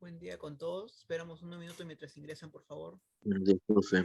Buen día con todos. Esperamos unos minutos mientras ingresan, por favor. Ya, profe.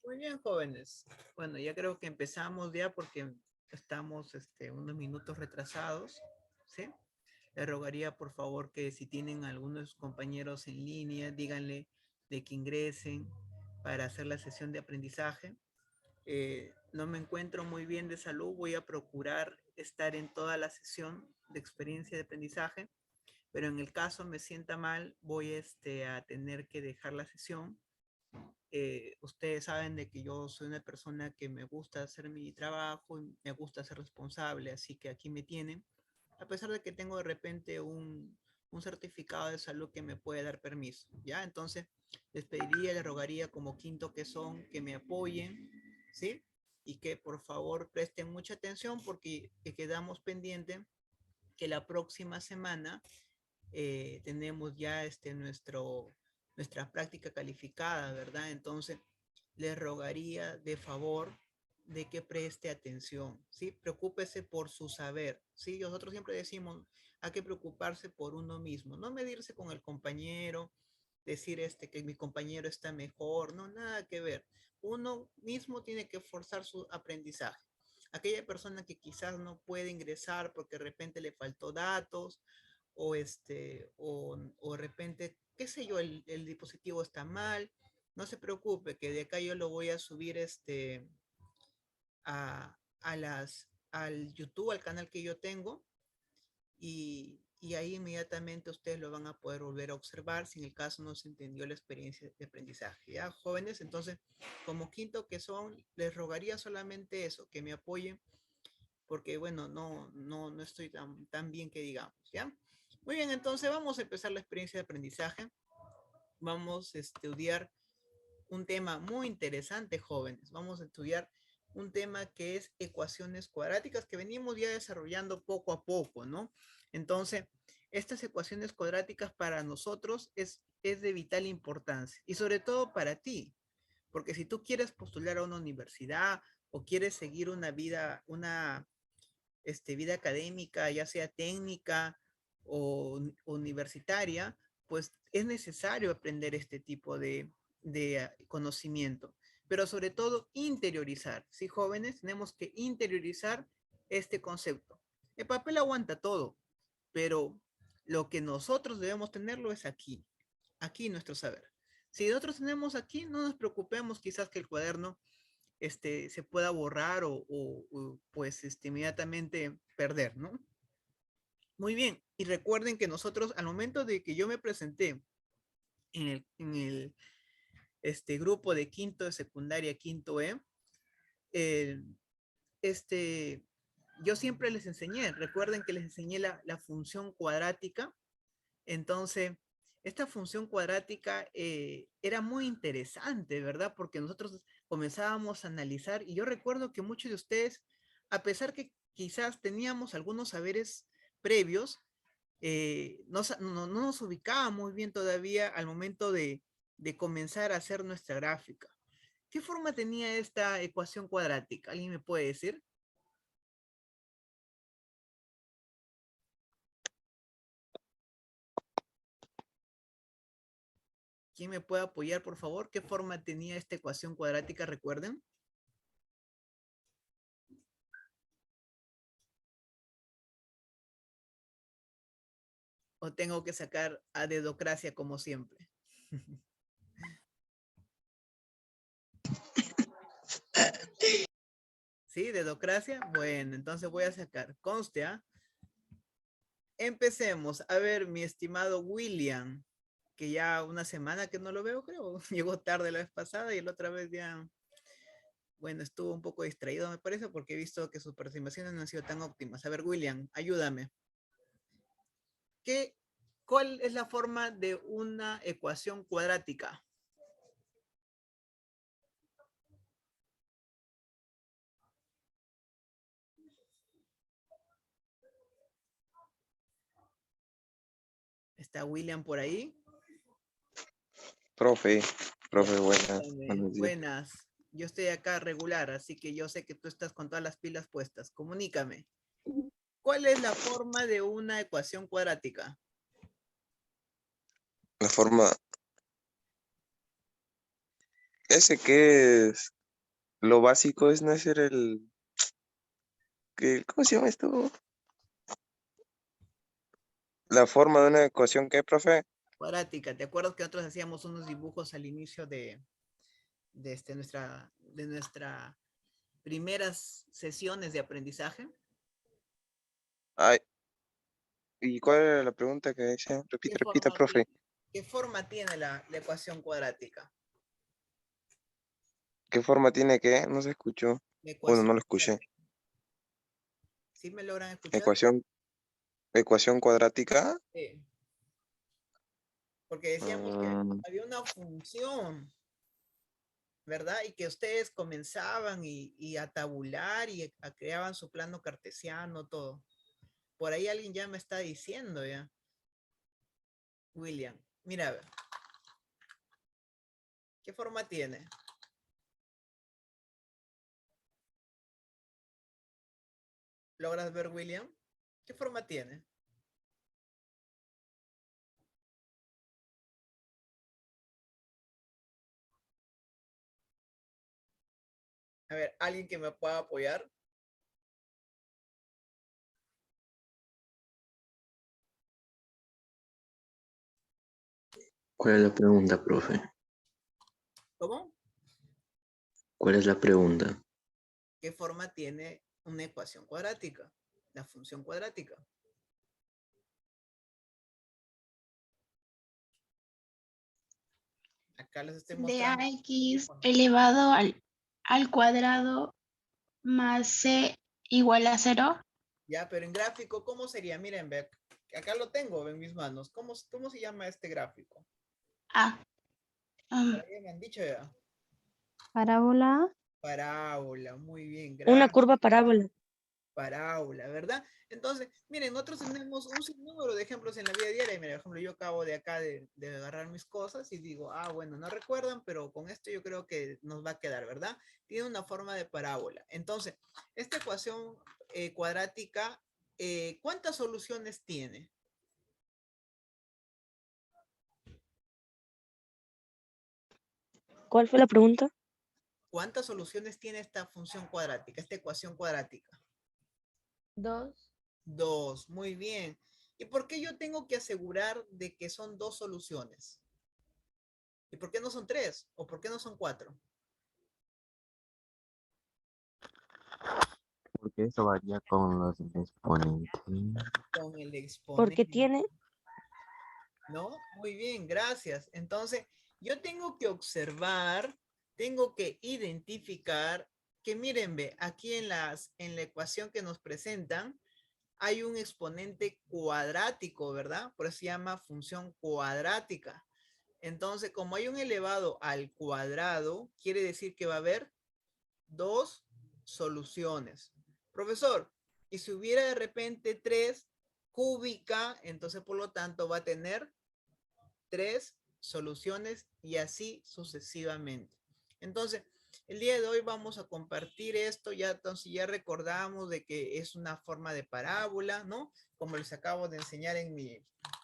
Muy bien, jóvenes. Bueno, ya creo que empezamos ya porque estamos unos minutos retrasados, ¿sí? Les rogaría por favor que si tienen algunos compañeros en línea, díganle de que ingresen para hacer la sesión de aprendizaje. No me encuentro muy bien de salud, voy a procurar estar en toda la sesión de experiencia de aprendizaje, pero en el caso me sienta mal, voy a tener que dejar la sesión. Ustedes saben de que yo soy una persona que me gusta hacer mi trabajo y me gusta ser responsable, así que aquí me tienen, a pesar de que tengo de repente un certificado de salud que me puede dar permiso, ¿ya? Entonces, les pediría, les rogaría como quinto que son, que me apoyen, ¿sí? Y que por favor presten mucha atención porque quedamos pendiente que la próxima semana tenemos ya nuestra práctica calificada, ¿verdad? Entonces, les rogaría de favor de que preste atención, ¿sí? Preocúpese por su saber, ¿sí? Nosotros siempre decimos, hay que preocuparse por uno mismo, no medirse con el compañero, decir que mi compañero está mejor, no, nada que ver. Uno mismo tiene que forzar su aprendizaje. Aquella persona que quizás no puede ingresar porque de repente le faltó datos o de repente, qué sé yo, el dispositivo está mal, no se preocupe, que de acá yo lo voy a subir al YouTube, al canal que yo tengo, y ahí inmediatamente ustedes lo van a poder volver a observar si en el caso no se entendió la experiencia de aprendizaje. ¿Ya, jóvenes? Entonces, como quinto que son, les rogaría solamente eso, que me apoyen, porque bueno, no estoy tan bien que digamos, ¿ya? Muy bien, entonces vamos a empezar la experiencia de aprendizaje. Vamos a estudiar un tema muy interesante, jóvenes. Vamos a estudiar un tema que es ecuaciones cuadráticas que venimos ya desarrollando poco a poco, ¿no? Entonces, estas ecuaciones cuadráticas para nosotros es de vital importancia y sobre todo para ti, porque si tú quieres postular a una universidad o quieres seguir vida académica, ya sea técnica o universitaria, pues es necesario aprender este tipo de conocimiento, pero sobre todo interiorizar. Sí, jóvenes, tenemos que interiorizar este concepto. El papel aguanta todo, pero lo que nosotros debemos tenerlo es aquí nuestro saber. Si nosotros tenemos aquí, no nos preocupemos quizás que el cuaderno se pueda borrar pues inmediatamente perder, ¿no? Muy bien, y recuerden que nosotros al momento de que yo me presenté en el grupo de quinto de secundaria, quinto eh, este, yo siempre les enseñé, recuerden que les enseñé la función cuadrática. Entonces, esta función cuadrática era muy interesante, ¿verdad? Porque nosotros comenzábamos a analizar y yo recuerdo que muchos de ustedes, a pesar que quizás teníamos algunos saberes previos, no nos ubicábamos muy bien todavía al momento de comenzar a hacer nuestra gráfica. ¿Qué forma tenía esta ecuación cuadrática? ¿Alguien me puede decir? ¿Quién me puede apoyar, por favor? ¿Qué forma tenía esta ecuación cuadrática? Recuerden. ¿O tengo que sacar a dedocracia como siempre? ¿Sí? ¿Dedocracia? Bueno, entonces voy a sacar. Conste, ¿ah? Empecemos. A ver, mi estimado William, que ya una semana que no lo veo, creo. Llegó tarde la vez pasada y la otra vez ya, bueno, estuvo un poco distraído, me parece, porque he visto que sus participaciones no han sido tan óptimas. A ver, William, ayúdame. ¿Qué, ¿Cuál es la forma de una ecuación cuadrática? ¿Está William por ahí? Profe, Ya, buenas, cuéntame. buenos días. Buenas. Yo estoy acá regular, así que yo sé que tú estás con todas las pilas puestas. Comunícame. ¿Cuál es la forma de una ecuación cuadrática? La forma, ese que es lo básico es no hacer ¿cómo se llama esto? La forma de una ecuación, ¿qué, profe? Cuadrática. ¿Te acuerdas que nosotros hacíamos unos dibujos al inicio de nuestra primeras sesiones de aprendizaje? Ay, ¿y cuál era la pregunta que decía? ¿Qué Repita, forma profe. tiene, qué forma tiene la ecuación cuadrática? ¿Qué forma tiene que? No se escuchó. La Bueno, ecuación no lo escuché. cuadrática. ¿Sí me logran escuchar? Ecuación, ecuación cuadrática. Sí. Porque decíamos que Mm, había una función, ¿verdad? Y que ustedes comenzaban y a tabular y creaban su plano cartesiano, todo. Por ahí alguien ya me está diciendo ya, William. Mira, a ver, ¿qué forma tiene? ¿Logras ver, William? ¿Qué forma tiene? A ver, ¿alguien que me pueda apoyar? ¿Cuál es la pregunta, profe? ¿Cómo? ¿Cuál es la pregunta? ¿Qué forma tiene una ecuación cuadrática? La función cuadrática. Acá les estoy De mostrando. ax elevado al cuadrado más c igual a 0. Ya, pero en gráfico, ¿cómo sería? Miren, ve, acá lo tengo en mis manos. ¿Cómo se llama este gráfico? Ah, Por ahí me han dicho ya. Parábola. Parábola, muy bien, Una gracias. curva parábola. Parábola, ¿verdad? Entonces, miren, nosotros tenemos un sinnúmero de ejemplos en la vida diaria. Mira, por ejemplo, yo acabo de acá de agarrar mis cosas y digo, bueno, no recuerdan, pero con esto yo creo que nos va a quedar, ¿verdad? Tiene una forma de parábola. Entonces, esta ecuación cuadrática, ¿cuántas soluciones tiene? ¿Cuál fue la pregunta? ¿Cuántas soluciones tiene esta función cuadrática, esta ecuación cuadrática? 2. Dos, muy bien. ¿Y por qué yo tengo que asegurar de que son dos soluciones? ¿Y por qué no son tres? ¿O por qué no son cuatro? Porque eso varía con los exponentes. Con el Porque exponente, tiene, ¿no? Muy bien, gracias. Entonces, yo tengo que observar, tengo que identificar que miren, ve, aquí en la ecuación que nos presentan, hay un exponente cuadrático, ¿verdad? Por eso se llama función cuadrática. Entonces, como hay un elevado al cuadrado, quiere decir que va a haber dos soluciones. Profesor, y si hubiera de repente tres cúbica, entonces por lo tanto va a tener tres soluciones y así sucesivamente. Entonces, el día de hoy vamos a compartir esto, ya entonces ya recordamos de que es una forma de parábola, ¿no? Como les acabo de enseñar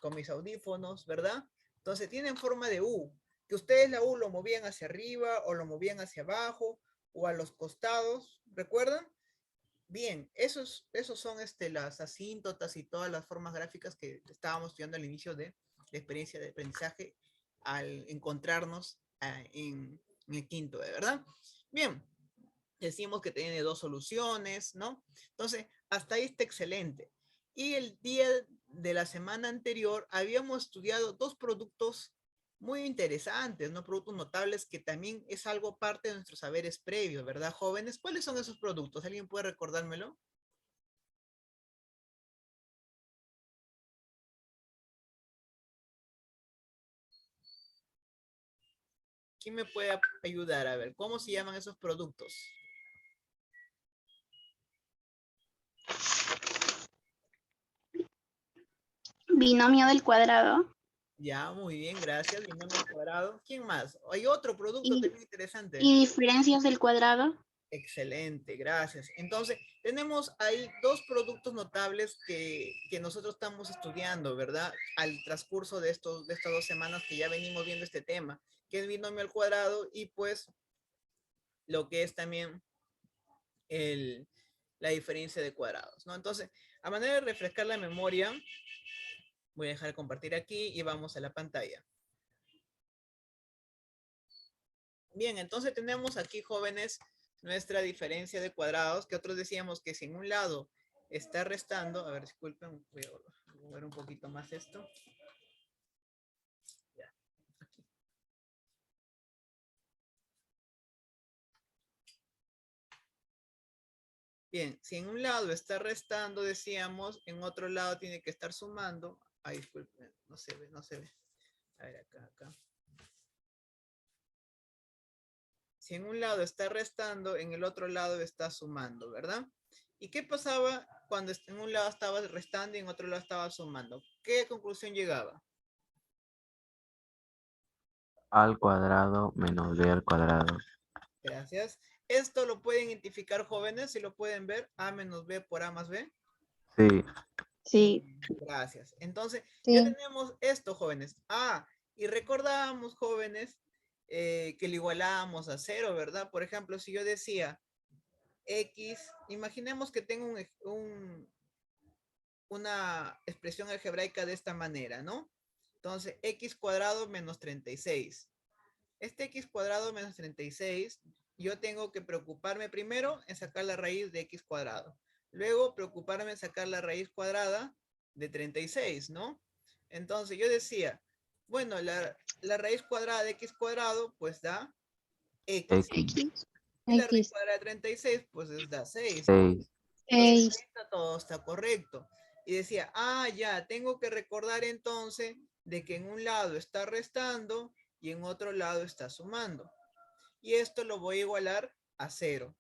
con mis audífonos, ¿verdad? Entonces tienen forma de U, que ustedes la U lo movían hacia arriba o lo movían hacia abajo o a los costados, ¿recuerdan? Bien, esos son las asíntotas y todas las formas gráficas que estábamos estudiando al inicio de la experiencia de aprendizaje al encontrarnos en el quinto, ¿de verdad? Bien, decimos que tiene dos soluciones, ¿no? Entonces, hasta ahí está excelente. Y el día de la semana anterior habíamos estudiado dos productos muy interesantes, ¿no? Productos notables que también es algo parte de nuestros saberes previos, ¿verdad, jóvenes? ¿Cuáles son esos productos? ¿Alguien puede recordármelo? ¿Quién me puede ayudar? A ver, ¿cómo se llaman esos productos? binomio del cuadrado Ya, muy bien, gracias. Binomio al cuadrado. ¿Quién más? Hay otro producto y, también interesante. y diferencias del cuadrado. Excelente, gracias. Entonces, tenemos ahí dos productos notables que nosotros estamos estudiando, ¿verdad? Al transcurso de estas 2 semanas que ya venimos viendo este tema, que es binomio al cuadrado y pues lo que es también la diferencia de cuadrados, ¿no? Entonces, a manera de refrescar la memoria, voy a dejar de compartir aquí y vamos a la pantalla. Bien, entonces tenemos aquí, jóvenes, nuestra diferencia de cuadrados, que otros decíamos que si en un lado está restando, a ver, disculpen, voy a mover un poquito más esto. Ya, aquí. Bien, si en un lado está restando, decíamos, en otro lado tiene que estar sumando. Ay, disculpen, no se ve, no se ve. A ver, acá. Si en un lado está restando, en el otro lado está sumando, ¿verdad? ¿Y qué pasaba cuando en un lado estaba restando y en otro lado estaba sumando? ¿Qué conclusión llegaba? Al cuadrado menos b al cuadrado. Gracias. Esto lo pueden identificar, jóvenes, si lo pueden ver, a menos b por a más b. Sí, Sí. Gracias. Entonces, ya Sí. tenemos esto, jóvenes. Y recordábamos, jóvenes, que lo igualábamos a 0, ¿verdad? Por ejemplo, si yo decía x, imaginemos que tengo una expresión algebraica de esta manera, ¿no? Entonces, x cuadrado menos 36. Este x cuadrado menos 36, yo tengo que preocuparme primero en sacar la raíz de x cuadrado. Luego, preocuparme en sacar la raíz cuadrada de 36, ¿no? Entonces, yo decía, bueno, la raíz cuadrada de x cuadrado, pues da x. x, X. Y la raíz X. cuadrada de 36, pues da 6, ¿no? 6, Entonces, 6. todo está correcto. Y decía, ya, tengo que recordar entonces de que en un lado está restando y en otro lado está sumando. Y esto lo voy a igualar a 0.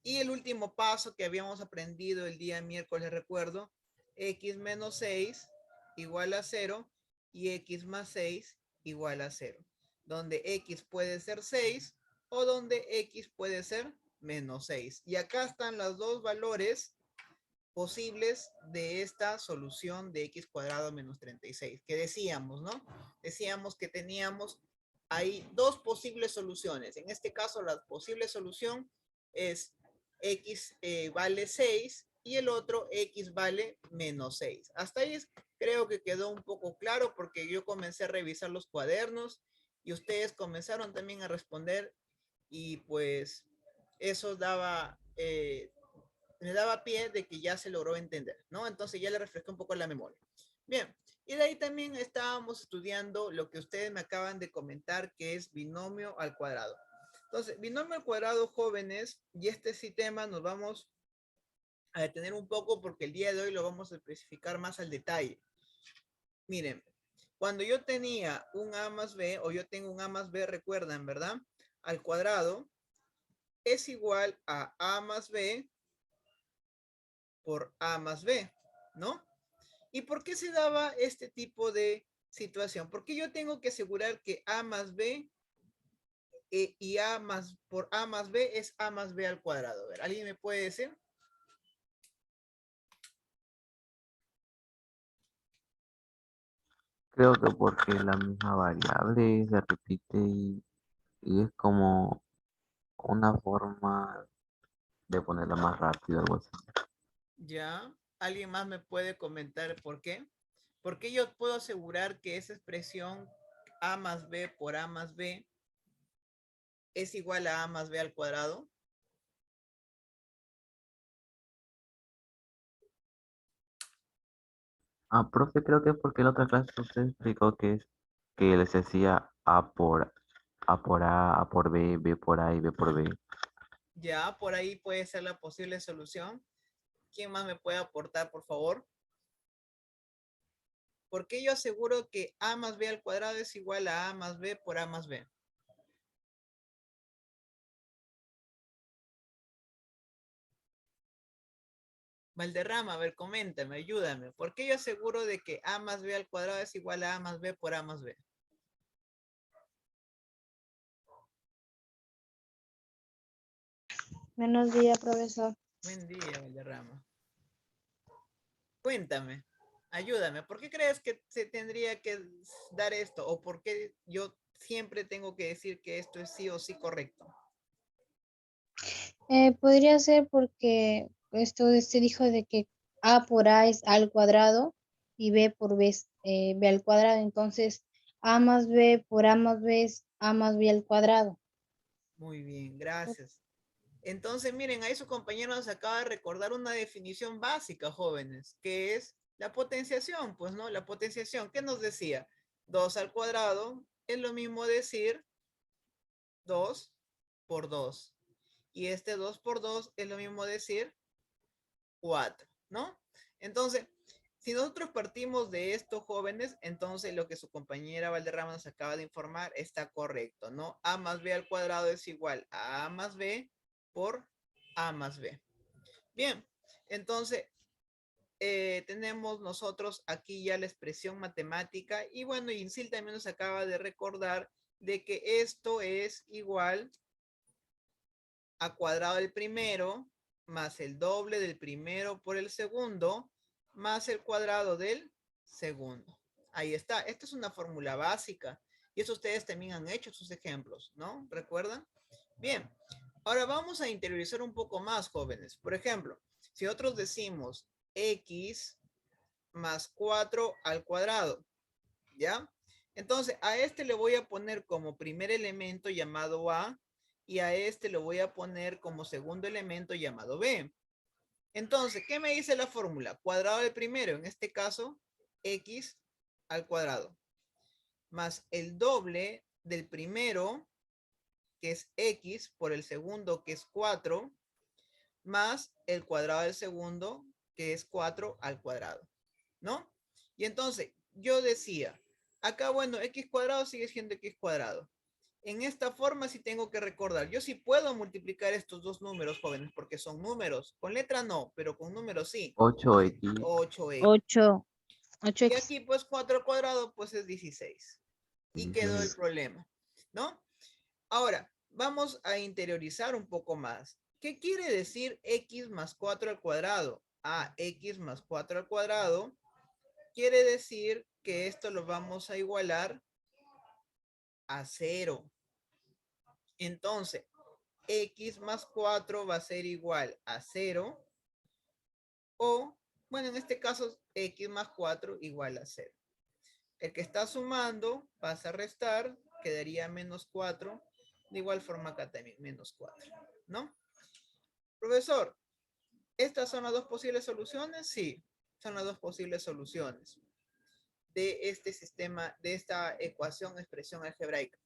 Y el último paso que habíamos aprendido el día miércoles, recuerdo, x menos 6 igual a 0 y x más 6 igual a 0. Donde x puede ser 6 o donde x puede ser menos 6. Y acá están los dos valores posibles de esta solución de x cuadrado menos 36, que decíamos, ¿no? Decíamos que teníamos ahí dos posibles soluciones. En este caso, la posible solución es x vale 6 y el otro x vale menos 6. Hasta ahí creo que quedó un poco claro porque yo comencé a revisar los cuadernos y ustedes comenzaron también a responder y pues eso me daba pie de que ya se logró entender, ¿no? Entonces ya le refresqué un poco la memoria. Bien, y de ahí también estábamos estudiando lo que ustedes me acaban de comentar, que es binomio al cuadrado. Entonces, binomio al cuadrado, jóvenes, y este sistema nos vamos a detener un poco porque el día de hoy lo vamos a especificar más al detalle. Miren, cuando yo tenía un a más b, o yo tengo un a más b, recuerdan, ¿verdad? Al cuadrado es igual a más b por a más b, ¿no? ¿Y por qué se daba este tipo de situación? Porque yo tengo que asegurar que a más b y a más por a más b es a más b al cuadrado. A ver, ¿alguien me puede decir? creo que porque la misma variable se repite y es como una forma de ponerla más rápido, algo así. Ya. ¿Alguien más me puede comentar por qué? ¿Por qué yo puedo asegurar que esa expresión a más b por a más b es igual a más b al cuadrado? Profe, creo que es porque la otra clase usted explicó que les decía A por B, B por A y B por B. Ya, por ahí puede ser la posible solución. ¿Quién más me puede aportar, por favor? ¿Por qué yo aseguro que a más b al cuadrado es igual a más b por a más b? Valderrama, a ver, coméntame, ayúdame. ¿Por qué yo aseguro de que a más b al cuadrado es igual a más b por a más b? Buenos días, profesor. Buen día, Valderrama. Cuéntame, ayúdame. ¿Por qué crees que se tendría que dar esto? ¿O por qué yo siempre tengo que decir que esto es sí o sí correcto? Podría ser porque esto se dijo de que A por A es A al cuadrado y B por B es B al cuadrado. Entonces, A más B por A más B es A más B al cuadrado. Muy bien, gracias. Entonces, miren, ahí su compañero nos acaba de recordar una definición básica, jóvenes, que es la potenciación, pues, ¿no? La potenciación, ¿qué nos decía? 2 al cuadrado es lo mismo decir 2 por 2. Y este 2 por 2 es lo mismo decir 4, ¿no? Entonces, si nosotros partimos de esto, jóvenes, entonces lo que su compañera Valderrama nos acaba de informar está correcto, ¿no? A más B al cuadrado es igual a más B por A más B. Bien, entonces tenemos nosotros aquí ya la expresión matemática y bueno, Insil también nos acaba de recordar de que esto es igual a cuadrado del primero más el doble del primero por el segundo más el cuadrado del segundo. Ahí está. Esta es una fórmula básica y eso ustedes también han hecho sus ejemplos, ¿no? ¿Recuerdan? Bien. Ahora vamos a interiorizar un poco más, jóvenes. Por ejemplo, si nosotros decimos x más 4 al cuadrado, ¿ya? Entonces, a este le voy a poner como primer elemento llamado A y a este le voy a poner como segundo elemento llamado B. Entonces, ¿qué me dice la fórmula? Cuadrado del primero, en este caso, x al cuadrado, más el doble del primero, que es x, por el segundo, que es 4, más el cuadrado del segundo, que es 4 al cuadrado, ¿no? Y entonces, yo decía, acá, bueno, x cuadrado sigue siendo x cuadrado. En esta forma sí tengo que recordar. Yo sí puedo multiplicar estos dos números, jóvenes, porque son números. Con letra no, pero con números sí. 8x 8x. 8, Y 8x. aquí, pues, 4 al cuadrado, pues es 16. Y quedó el 16. problema, ¿no? Ahora, vamos a interiorizar un poco más. ¿Qué quiere decir x más 4 al cuadrado? Ah, x más 4 al cuadrado quiere decir que esto lo vamos a igualar a 0. Entonces, x más 4 va a ser igual a 0. O, bueno, en este caso, x más 4 igual a 0. El que está sumando pasa a restar, quedaría menos 4. De igual forma acá también, menos 4, ¿no? Profesor, ¿estas son las dos posibles soluciones? Sí, son las dos posibles soluciones de este sistema, de esta ecuación, expresión algebraica.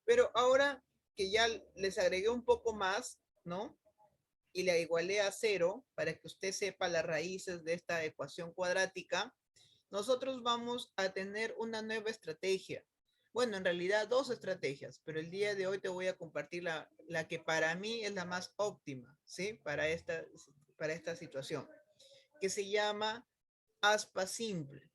Pero ahora que ya les agregué un poco más, ¿no? Y le igualé a 0 para que usted sepa las raíces de esta ecuación cuadrática, nosotros vamos a tener una nueva estrategia. Bueno, en realidad dos estrategias, pero el día de hoy te voy a compartir la que para mí es la más óptima, ¿sí? Para esta situación, que se llama aspa simple.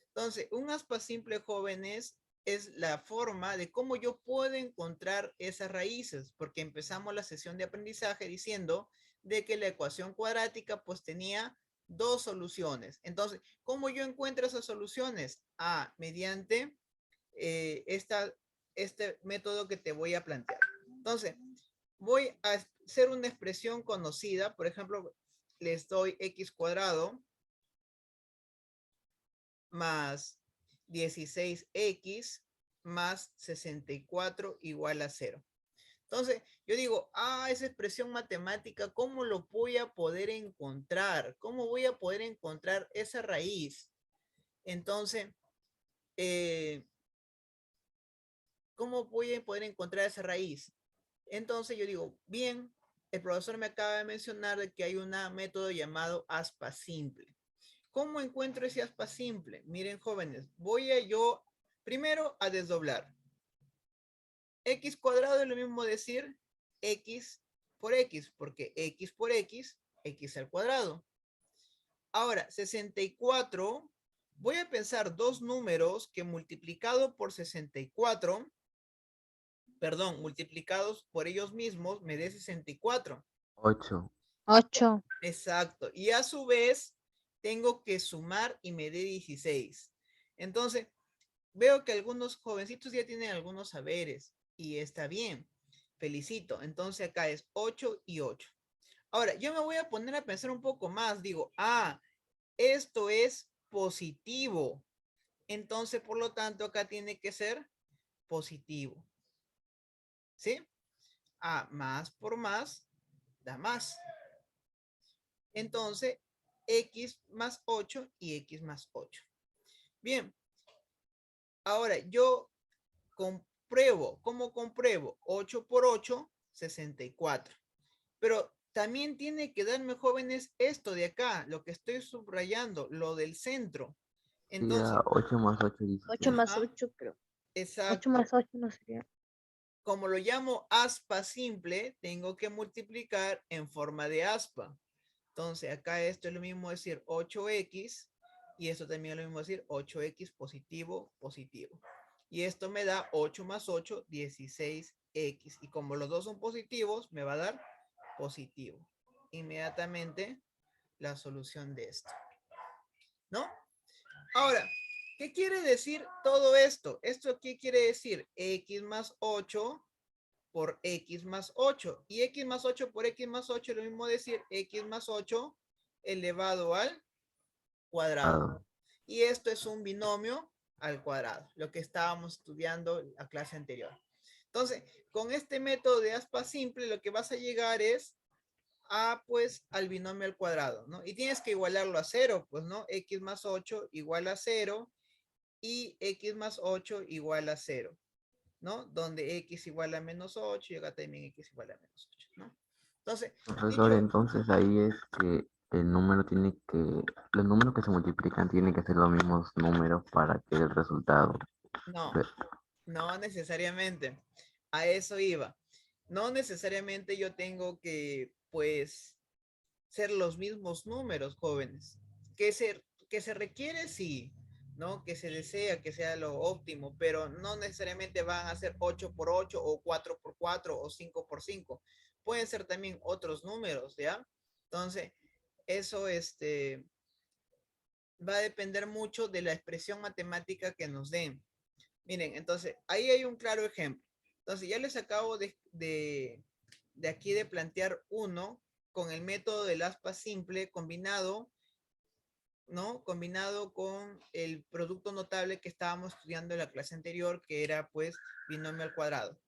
Entonces, un aspa simple, jóvenes, es la forma de cómo yo puedo encontrar esas raíces, porque empezamos la sesión de aprendizaje diciendo de que la ecuación cuadrática pues tenía dos soluciones. Entonces, ¿cómo yo encuentro esas soluciones? Ah, mediante este método que te voy a plantear. Entonces, voy a hacer una expresión conocida, por ejemplo, les doy x cuadrado más 16x más 64 igual a 0. Entonces, yo digo, esa expresión matemática, ¿cómo lo voy a poder encontrar? ¿Cómo voy a poder encontrar esa raíz? Entonces, ¿cómo voy a poder encontrar esa raíz? Entonces yo digo, bien, el profesor me acaba de mencionar de que hay un método llamado aspa simple. ¿Cómo encuentro ese aspa simple? Miren, jóvenes, voy a yo primero a desdoblar. X cuadrado es lo mismo decir X por X, porque X por X, X al cuadrado. Ahora, 64, voy a pensar dos números que multiplicado por 64, perdón, multiplicados por ellos mismos me dé 64. 8. 8. Exacto. Y a su vez, tengo que sumar y me dé 16. Entonces, veo que algunos jovencitos ya tienen algunos saberes y está bien. Felicito. Entonces acá es 8 y 8. Ahora, yo me voy a poner a pensar un poco más. Digo, esto es positivo. Entonces, por lo tanto, acá tiene que ser positivo. ¿Sí? Más por más da más. Entonces, x más 8 y x más 8. Bien. Ahora, yo compruebo. ¿Cómo compruebo? 8 por 8, 64. Pero también tiene que darme, jóvenes, esto de acá, lo que estoy subrayando, lo del centro. Sí, Entonces, 8 más 8, 8 16. más ajá, 8, pero 8 exacto. más 8 no sería. Como lo llamo aspa simple, tengo que multiplicar en forma de aspa. Entonces, acá esto es lo mismo decir 8x y esto también es lo mismo decir 8x positivo, positivo. Y esto me da 8 más 8, 16x. Y como los dos son positivos, me va a dar positivo. Inmediatamente la solución de esto. ¿No? Ahora, ¿qué quiere decir todo esto? ¿Esto qué quiere decir? X más 8 por x más 8. Y x más 8 por x más 8 es lo mismo decir x más 8 elevado al cuadrado. Y esto es un binomio al cuadrado, lo que estábamos estudiando la clase anterior. Entonces, con este método de aspa simple, lo que vas a llegar es pues al binomio al cuadrado, ¿no? Y tienes que igualarlo a 0, pues, ¿no? X más 8 igual a 0 y x más 8 igual a 0, ¿no? Donde x igual a menos 8 y acá también x igual a menos 8, ¿no? Entonces, Profesor, dicho, entonces ahí es que el número tiene que, los números que se multiplican tienen que ser los mismos números para que el resultado. no, no necesariamente. A eso iba. No necesariamente yo tengo que, pues, ser los mismos números, jóvenes. Que se requiere, sí, ¿no? Que se desea que sea lo óptimo, pero no necesariamente van a ser 8 por 8 o 4 por 4 o 5 por 5. Pueden ser también otros números, ¿ya? Entonces, eso va a depender mucho de la expresión matemática que nos den. Miren, entonces, ahí hay un claro ejemplo. Entonces, ya les acabo de aquí de plantear uno con el método del aspa simple combinado, ¿no? Combinado con el producto notable que estábamos estudiando en la clase anterior, que era pues binomio al cuadrado.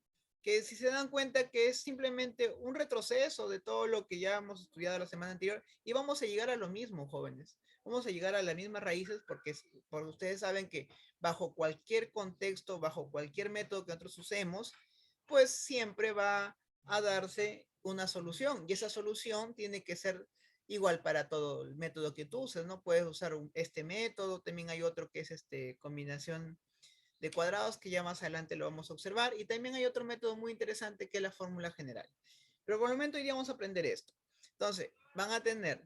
Que si se dan cuenta que es simplemente un retroceso de todo lo que ya hemos estudiado la semana anterior y vamos a llegar a lo mismo, jóvenes. Vamos a llegar a las mismas raíces porque ustedes saben que bajo cualquier contexto, bajo cualquier método que nosotros usemos, pues siempre va a darse una solución y esa solución tiene que ser igual para todo el método que tú uses, ¿no? Puedes usar este método, también hay otro que es combinación de cuadrados que ya más adelante lo vamos a observar y también hay otro método muy interesante que es la fórmula general. Pero por el momento hoy vamos a aprender esto. Entonces, van a tener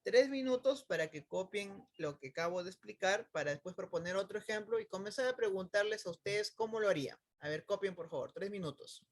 3 minutos para que copien lo que acabo de explicar para después proponer otro ejemplo y comenzar a preguntarles a ustedes cómo lo harían. A ver, copien por favor, 3 minutos.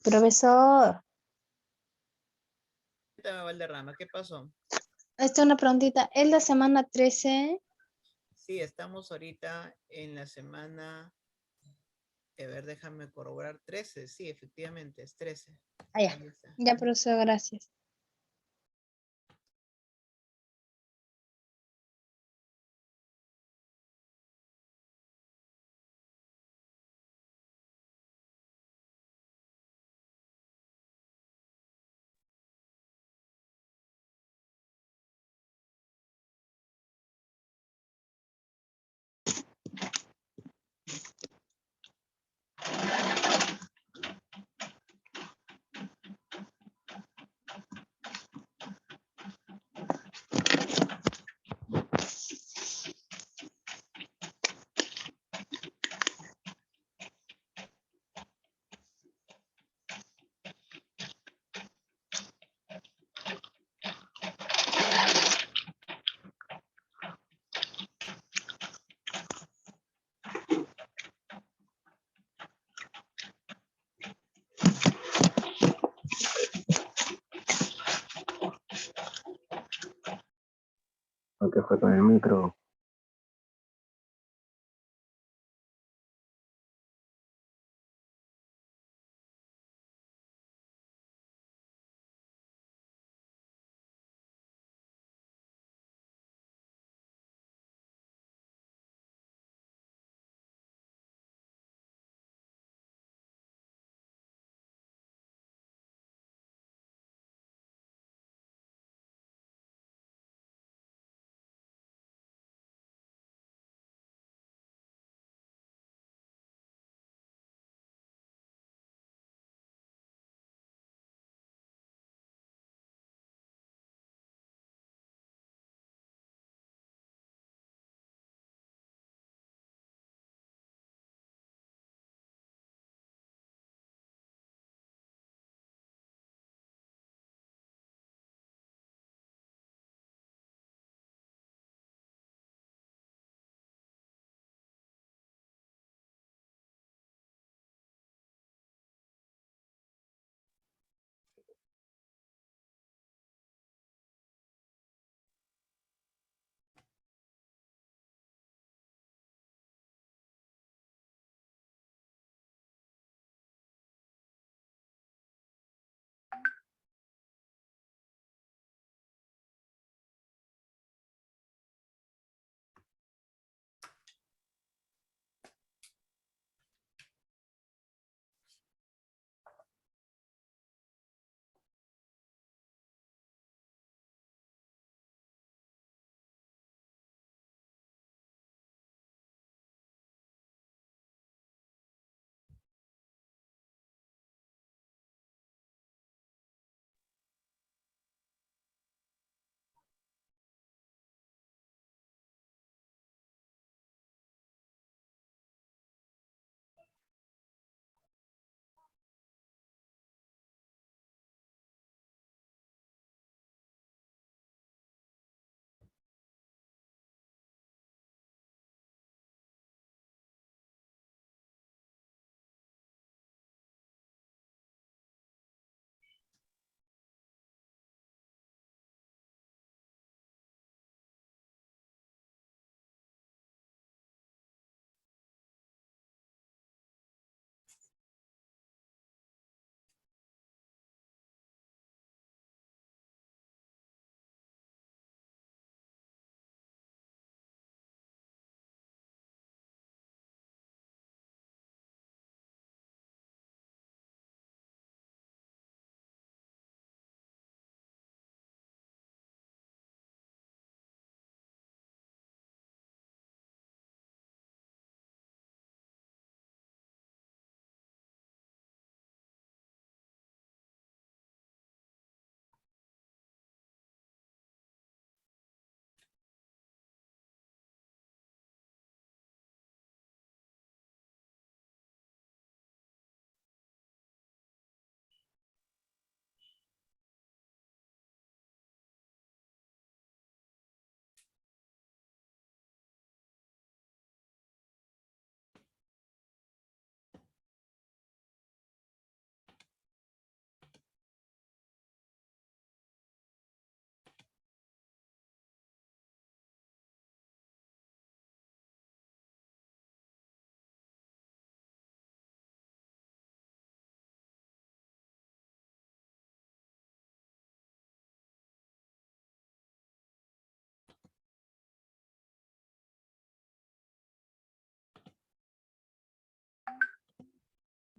Profesor, Cuéntame, Valderrama, ¿qué pasó? esta es una preguntita. ¿Es la semana 13? Sí, estamos ahorita en la semana, a ver, déjame corroborar, 13. Sí, efectivamente, es 13. Ah, ya. Ahí está. Ya, profesor, gracias. Lo que fue con el micro.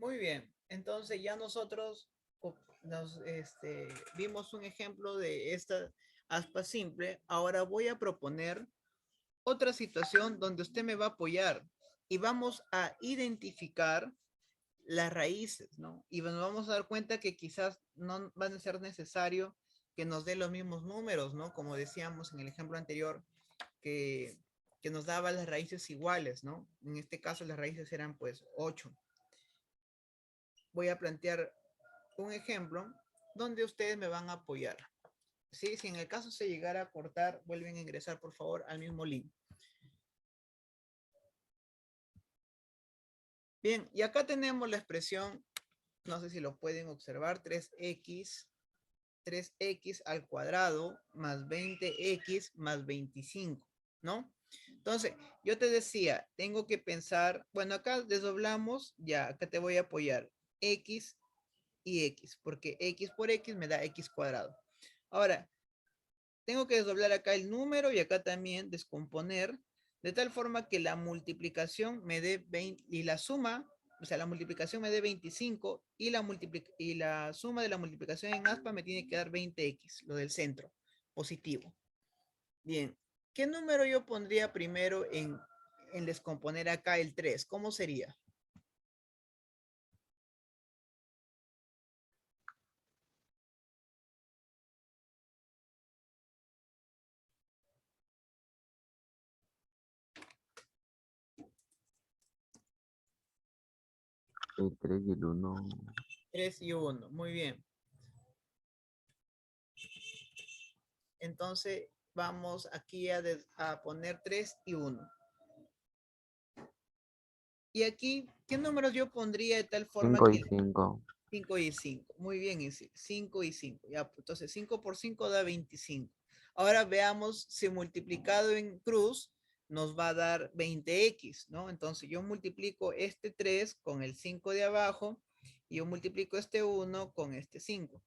Muy bien, entonces ya nosotros vimos un ejemplo de esta aspa simple. Ahora voy a proponer otra situación donde usted me va a apoyar y vamos a identificar las raíces, ¿no? Y nos vamos a dar cuenta que quizás no van a ser necesario que nos dé los mismos números, ¿no? Como decíamos en el ejemplo anterior, que, que nos daba las raíces iguales, ¿no? En este caso las raíces eran pues 8. Voy a plantear un ejemplo donde ustedes me van a apoyar. ¿Sí? Si en el caso se llegara a cortar, vuelven a ingresar por favor al mismo link. Bien, y acá tenemos la expresión, no sé si lo pueden observar, 3x 3x al cuadrado más 20x más 25, ¿no? Entonces, yo te decía, tengo que pensar, bueno, acá desdoblamos, ya, acá te voy a apoyar, x y x, porque x por x me da x cuadrado. Ahora, tengo que desdoblar acá el número y acá también descomponer, de tal forma que la multiplicación me dé 20, y la suma, o sea, la multiplicación me dé 25, y la suma de la multiplicación en aspa me tiene que dar 20x, lo del centro, positivo. Bien, ¿qué número yo pondría primero en descomponer acá el 3? ¿Cómo sería? El 3 y el 1. 3 y 1, muy bien. Entonces, vamos aquí a poner 3 y 1. Y aquí, ¿qué números yo pondría de tal forma 5 que y 5. 5 y 5? Muy bien, Isi. 5 y 5. Ya, pues, entonces 5 por 5 da 25. Ahora veamos si multiplicado en cruz nos va a dar 20x, ¿no? Entonces yo multiplico este 3 con el 5 de abajo y yo multiplico este 1 con este 5.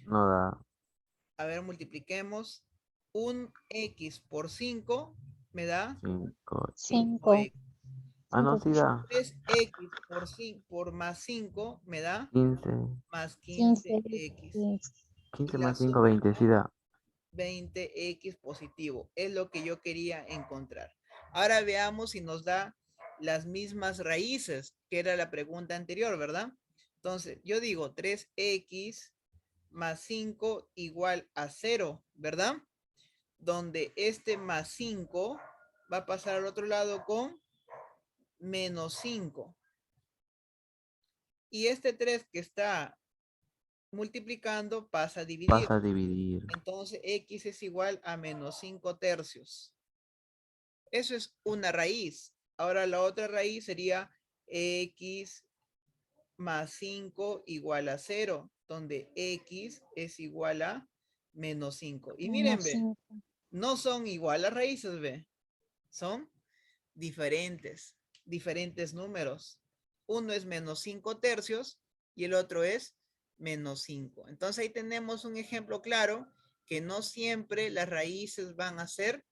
No da A ver, multipliquemos. Un x por 5 me da 5. 5. 5x. Ah, no, 5 sí da 3x por 5 por más 5 me da 15. más 15. 15x. 15 Y la más 5, suma 20, sí da. 20x positivo. Es lo que yo quería encontrar. Ahora veamos si nos da las mismas raíces, que era la pregunta anterior, ¿verdad? Entonces, yo digo 3x más 5 igual a 0, ¿verdad? Donde este más 5 va a pasar al otro lado con menos 5. Y este 3 que está multiplicando pasa a dividir. Pasa a dividir. Entonces, x es igual a menos 5 tercios. Eso es una raíz. Ahora la otra raíz sería x más 5 igual a 0, donde x es igual a menos 5. Y miren, Menos ve, 5. no son igual las raíces, ve. Son diferentes números. Uno es menos 5 tercios y el otro es menos 5. Entonces ahí tenemos un ejemplo claro que no siempre las raíces van a ser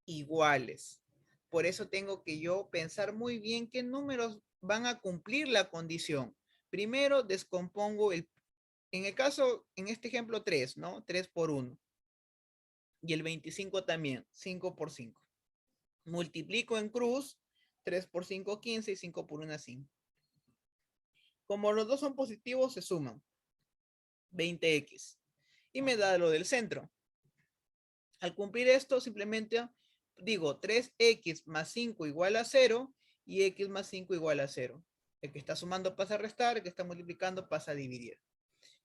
iguales. Por eso tengo que yo pensar muy bien qué números van a cumplir la condición. Primero descompongo en el caso, en este ejemplo 3, ¿no? 3 por 1. Y el 25 también, 5 por 5. Multiplico en cruz, 3 por 5, 15 y 5 por 1, 5. Como los dos son positivos, se suman 20x. Y me da lo del centro. Al cumplir esto, simplemente digo 3x más 5 igual a 0 y x más 5 igual a 0. El que está sumando pasa a restar, el que está multiplicando pasa a dividir.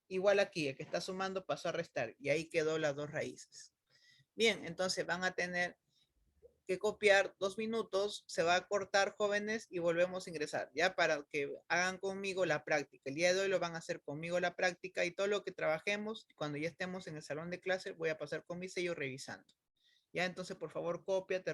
Igual aquí, el que está sumando pasa a restar y ahí quedó las dos raíces. Bien, entonces van a tener que copiar 2 minutos, se va a cortar, jóvenes, y volvemos a ingresar, ya para que hagan conmigo la práctica. El día de hoy lo van a hacer conmigo la práctica y todo lo que trabajemos, cuando ya estemos en el salón de clase, voy a pasar con mi sello revisando. Ya, entonces, por favor, cópiate,